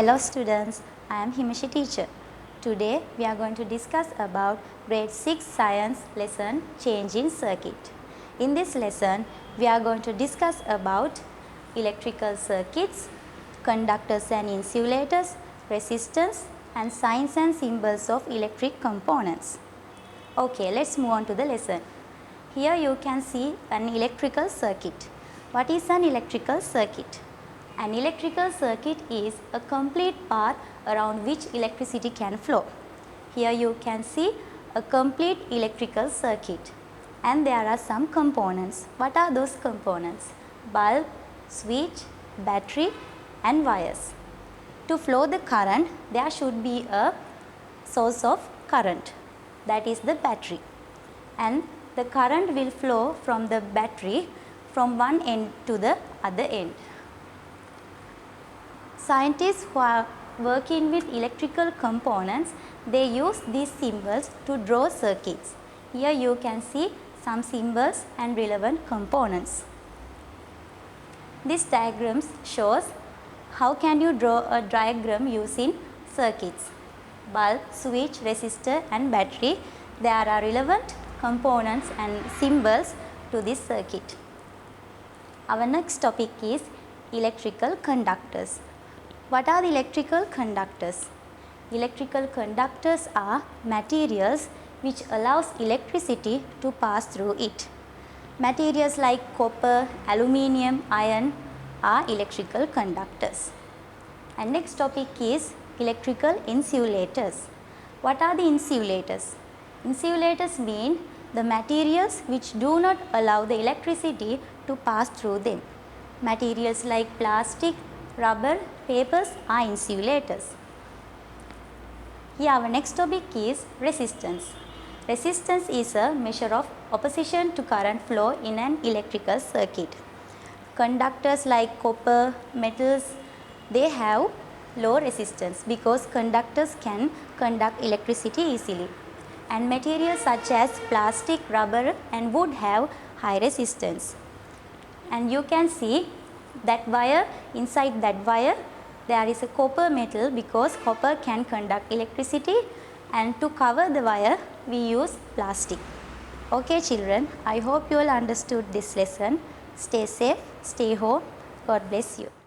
Hello students, I am Himashi teacher. Today we are going to discuss about grade 6 science lesson change in circuit. In this lesson we are going to discuss about electrical circuits, conductors and insulators, resistance and signs and symbols of electric components. Okay, let's move on to the lesson. Here you can see an electrical circuit. What is an electrical circuit? An electrical circuit is a complete path around which electricity can flow. Here you can see a complete electrical circuit and there are some components. What are those components? Bulb, switch, battery and wires. To flow the current, there should be a source of current, that is the battery, and the current will flow from the battery from one end to the other end. Scientists who are working with electrical components, they use these symbols to draw circuits. Here you can see some symbols and relevant components. This diagram shows how can you draw a diagram using circuits. Bulb, switch, resistor and battery, there are relevant components and symbols to this circuit. Our next topic is electrical conductors. What are the electrical conductors? Electrical conductors are materials which allows electricity to pass through it. Materials like copper, aluminium, iron are electrical conductors. And next topic is electrical insulators. What are the insulators? Insulators mean the materials which do not allow the electricity to pass through them. Materials like plastic, rubber, papers are insulators. Here our next topic is resistance. Resistance is a measure of opposition to current flow in an electrical circuit. Conductors like copper, metals, they have low resistance because conductors can conduct electricity easily. And materials such as plastic, rubber and wood have high resistance. And you can see that wire, inside that wire there is a copper metal because copper can conduct electricity, and to cover the wire we use plastic. Okay children, I hope you all understood this lesson. Stay safe, stay home. God bless you.